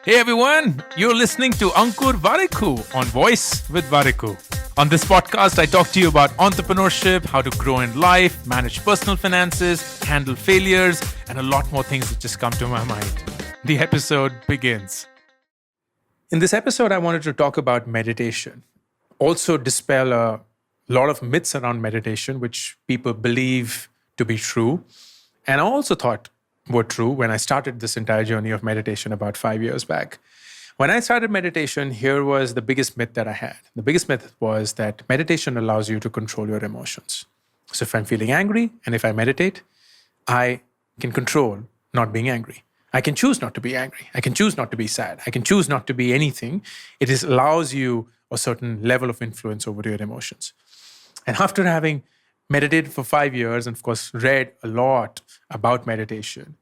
Hey everyone, you're listening to Ankur Warikoo on Woice with Warikoo. On this podcast, I talk to you about entrepreneurship, how to grow in life, manage personal finances, handle failures, and a lot more things that just come to my mind. The episode begins. In this episode, I wanted to talk about meditation. Also dispel a lot of myths around meditation, which people believe to be true. And I also thought were true when I started this entire journey of meditation about 5 years back. When I started meditation, here was the biggest myth that I had. The biggest myth was that meditation allows you to control your emotions. So if I'm feeling angry and if I meditate, I can control not being angry. I can choose not to be angry. I can choose not to be sad. I can choose not to be anything. It allows you a certain level of influence over your emotions. And after having meditated for 5 years and of course read a lot about meditation,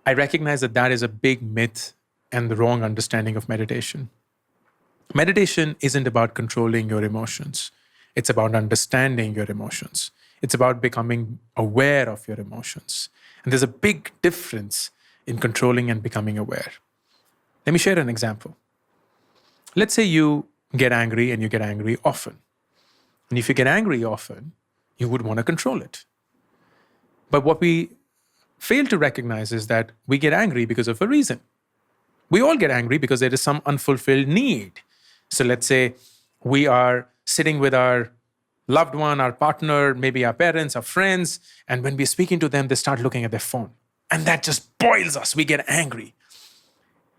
I recognize that that is a big myth and the wrong understanding of meditation. Meditation isn't about controlling your emotions. It's about understanding your emotions. It's about becoming aware of your emotions. And there's a big difference in controlling and becoming aware. Let me share an example. Let's say you get angry and you get angry often. And if you get angry often, you would want to control it. But what we fail to recognize is that we get angry because of a reason. We all get angry because there is some unfulfilled need. So let's say we are sitting with our loved one, our partner, maybe our parents, our friends, and when we're speaking to them, they start looking at their phone. And that just boils us. We get angry.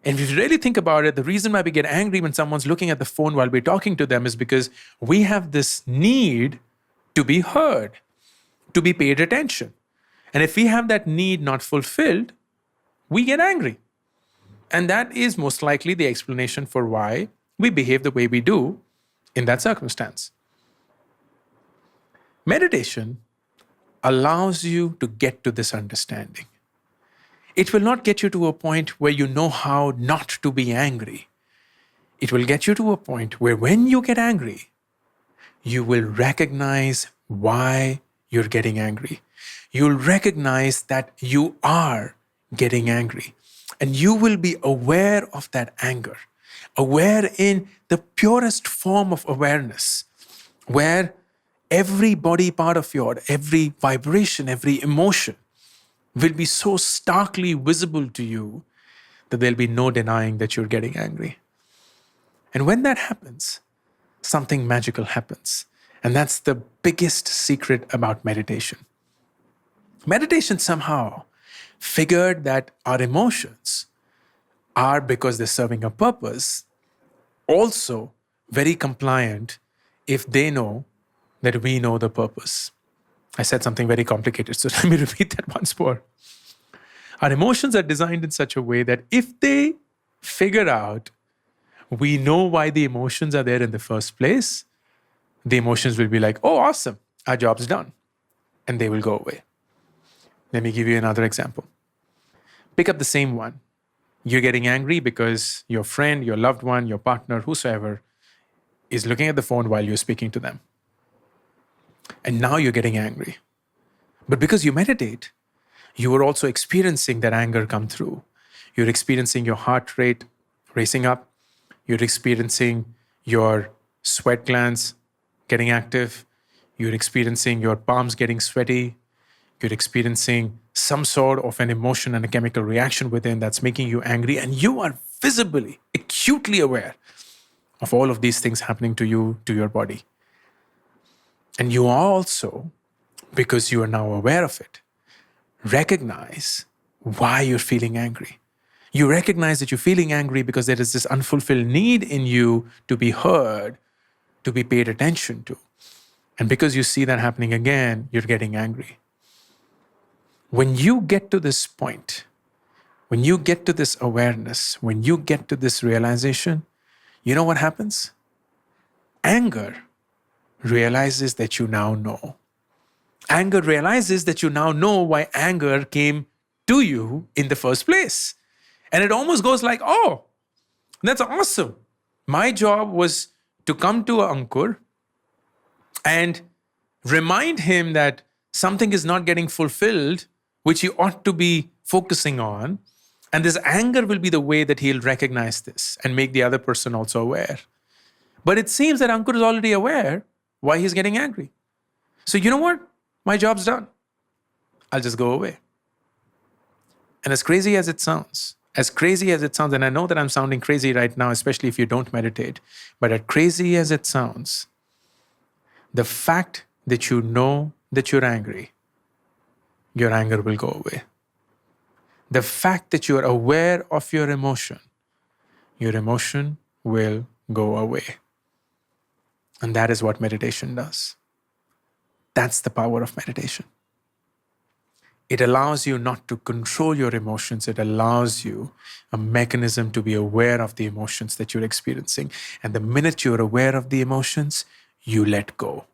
And if you really think about it, the reason why we get angry when someone's looking at the phone while we're talking to them is because we have this need to be heard, to be paid attention. And if we have that need not fulfilled, we get angry. And that is most likely the explanation for why we behave the way we do in that circumstance. Meditation allows you to get to this understanding. It will not get you to a point where you know how not to be angry. It will get you to a point where when you get angry, you will recognize why you're getting angry. You'll recognize that you are getting angry. And you will be aware of that anger, aware in the purest form of awareness, where every body part of yours, every vibration, every emotion will be so starkly visible to you that there'll be no denying that you're getting angry. And when that happens, something magical happens. And that's the biggest secret about meditation. Meditation somehow figured that our emotions are, because they're serving a purpose, also very compliant if they know that we know the purpose. I said something very complicated, so let me repeat that once more. Our emotions are designed in such a way that if they figure out we know why the emotions are there in the first place, the emotions will be like, oh, awesome, our job's done. And they will go away. Let me give you another example. Pick up the same one. You're getting angry because your friend, your loved one, your partner, whosoever, is looking at the phone while you're speaking to them. And now you're getting angry. But because you meditate, you are also experiencing that anger come through. You're experiencing your heart rate racing up. You're experiencing your sweat glands getting active. You're experiencing your palms getting sweaty. You're experiencing some sort of an emotion and a chemical reaction within that's making you angry. And you are visibly, acutely aware of all of these things happening to you, to your body. And you also, because you are now aware of it, recognize why you're feeling angry. You recognize that you're feeling angry because there is this unfulfilled need in you to be heard, to be paid attention to. And because you see that happening again, you're getting angry. When you get to this point, when you get to this awareness, when you get to this realization, you know what happens? Anger realizes that you now know. Anger realizes that you now know why anger came to you in the first place. And it almost goes like, oh, that's awesome. My job was to come to Ankur and remind him that something is not getting fulfilled, which he ought to be focusing on. And this anger will be the way that he'll recognize this and make the other person also aware. But it seems that Ankur is already aware why he's getting angry. So you know what? My job's done. I'll just go away. And as crazy as it sounds, and I know that I'm sounding crazy right now, especially if you don't meditate, but as crazy as it sounds, the fact that you know that you're angry, your anger will go away. The fact that you are aware of your emotion will go away. And that is what meditation does. That's the power of meditation. It allows you not to control your emotions. It allows you a mechanism to be aware of the emotions that you're experiencing. And the minute you're aware of the emotions, you let go.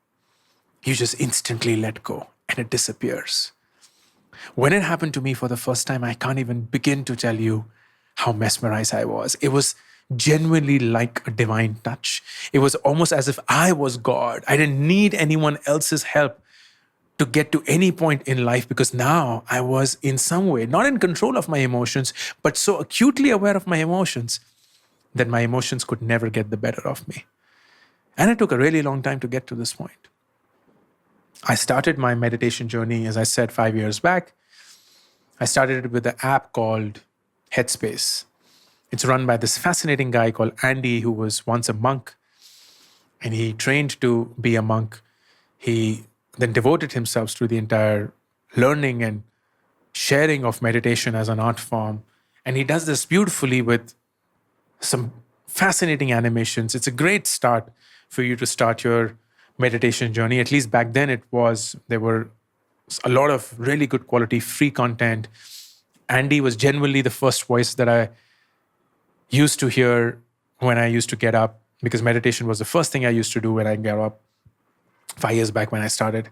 You just instantly let go and it disappears. When it happened to me for the first time, I can't even begin to tell you how mesmerized I was. It was genuinely like a divine touch. It was almost as if I was God. I didn't need anyone else's help to get to any point in life, because now I was in some way not in control of my emotions, but so acutely aware of my emotions that my emotions could never get the better of me. And it took a really long time to get to this point. I started my meditation journey, as I said, 5 years back. I started it with an app called Headspace. It's run by this fascinating guy called Andy, who was once a monk, and he trained to be a monk. He then devoted himself to the entire learning and sharing of meditation as an art form. And he does this beautifully with some fascinating animations. It's a great start for you to start your meditation journey. At least back then there were a lot of really good quality free content. Andy was genuinely the first voice that I used to hear when I used to get up, because meditation was the first thing I used to do when I got up 5 years back when I started.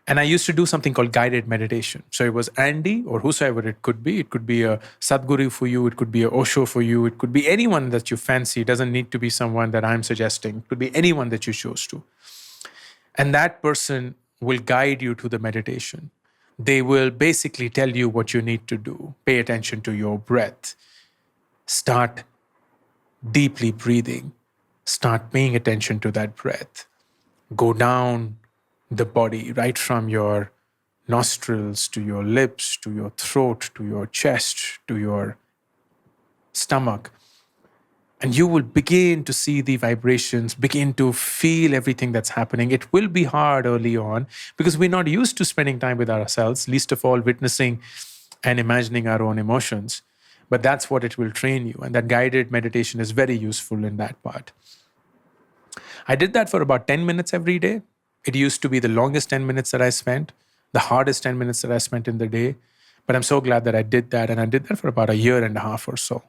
And I used to do something called guided meditation. So it was Andy or whosoever it could be. It could be a Sadhguru for you. It could be a Osho for you. It could be anyone that you fancy. It doesn't need to be someone that I'm suggesting. It could be anyone that you chose to. And that person will guide you to the meditation. They will basically tell you what you need to do. Pay attention to your breath. Start deeply breathing. Start paying attention to that breath. Go down the body, right from your nostrils to your lips, to your throat, to your chest, to your stomach. And you will begin to see the vibrations, begin to feel everything that's happening. It will be hard early on because we're not used to spending time with ourselves, least of all witnessing and imagining our own emotions. But that's what it will train you. And that guided meditation is very useful in that part. I did that for about 10 minutes every day. It used to be the longest 10 minutes that I spent, the hardest 10 minutes that I spent in the day. But I'm so glad that I did that. And I did that for about a year and a half or so.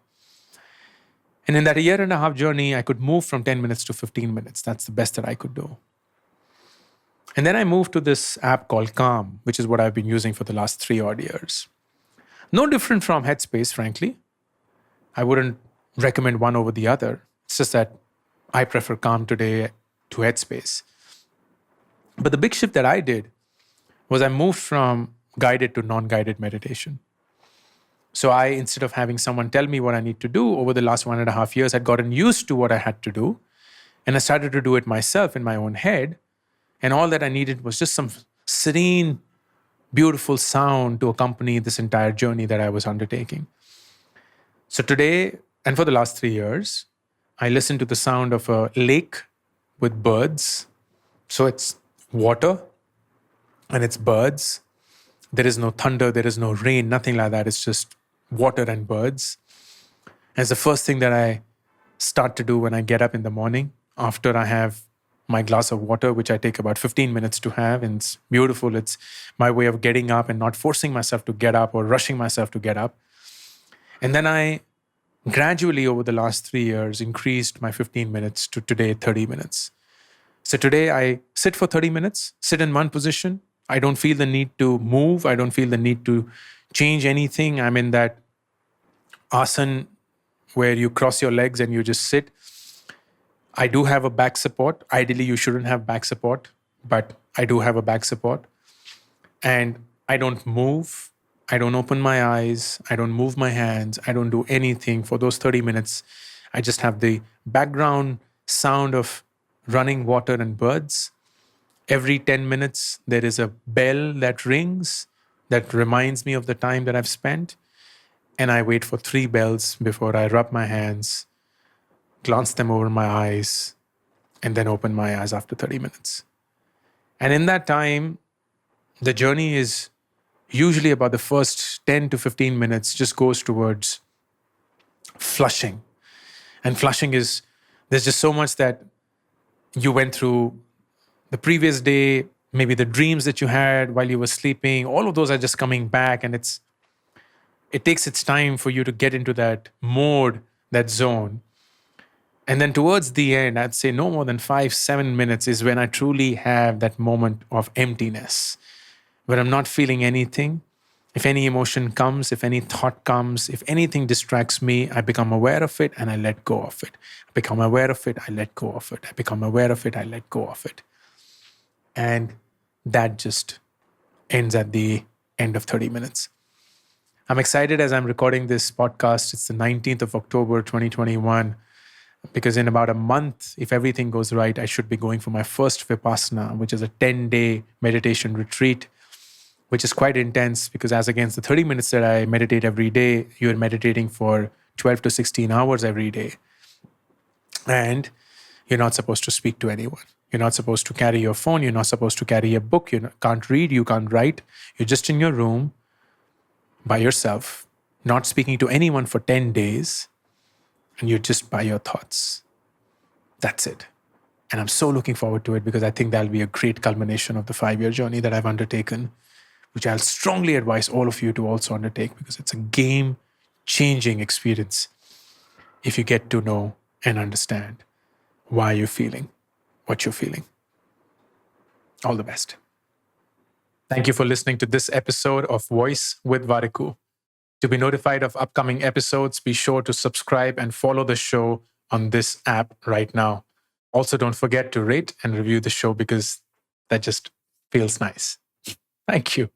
And in that year and a half journey, I could move from 10 minutes to 15 minutes. That's the best that I could do. And then I moved to this app called Calm, which is what I've been using for the last 3 odd years. No different from Headspace, frankly. I wouldn't recommend one over the other. It's just that I prefer Calm today to Headspace. But the big shift that I did was I moved from guided to non-guided meditation. So I, instead of having someone tell me what I need to do over the last 1.5 years, I'd gotten used to what I had to do. And I started to do it myself in my own head. And all that I needed was just some serene, beautiful sound to accompany this entire journey that I was undertaking. So today, and for the last 3 years, I listen to the sound of a lake with birds. So it's water and it's birds. There is no thunder, there is no rain, nothing like that. It's just water and birds. And it's the first thing that I start to do when I get up in the morning after I have my glass of water, which I take about 15 minutes to have. And it's beautiful. It's my way of getting up and not forcing myself to get up or rushing myself to get up. And then I gradually over the last 3 years increased my 15 minutes to today 30 minutes. So today I sit for 30 minutes, sit in one position. I don't feel the need to move. I don't feel the need to change anything. I'm in that asana where you cross your legs and you just sit. I do have a back support. Ideally, you shouldn't have back support, but I do have a back support. And I don't move. I don't open my eyes. I don't move my hands. I don't do anything for those 30 minutes. I just have the background sound of running water and birds. Every 10 minutes, there is a bell that rings that reminds me of the time that I've spent. And I wait for 3 bells before I rub my hands, glance them over my eyes, and then open my eyes after 30 minutes. And in that time, the journey is usually about the first 10 to 15 minutes just goes towards flushing. And flushing is, there's just so much that you went through the previous day, maybe the dreams that you had while you were sleeping, all of those are just coming back. And it takes its time for you to get into that mode, that zone. And then towards the end, I'd say no more than 5-7 minutes is when I truly have that moment of emptiness, where I'm not feeling anything. If any emotion comes, if any thought comes, if anything distracts me, I become aware of it and I let go of it. I become aware of it, I let go of it. I become aware of it, I let go of it. And that just ends at the end of 30 minutes. I'm excited as I'm recording this podcast. It's the 19th of October, 2021, because in about a month, if everything goes right, I should be going for my first Vipassana, which is a 10-day meditation retreat, which is quite intense because as against the 30 minutes that I meditate every day, you're meditating for 12 to 16 hours every day. And you're not supposed to speak to anyone. You're not supposed to carry your phone. You're not supposed to carry a book. You can't read. You can't write. You're just in your room by yourself, not speaking to anyone for 10 days. And you're just by your thoughts. That's it. And I'm so looking forward to it because I think that'll be a great culmination of the 5-year journey that I've undertaken, which I'll strongly advise all of you to also undertake because it's a game-changing experience if you get to know and understand why you're feeling what you're feeling. All the best. Thank you for listening to this episode of Woice with Warikoo. To be notified of upcoming episodes, be sure to subscribe and follow the show on this app right now. Also, don't forget to rate and review the show because that just feels nice. Thank you.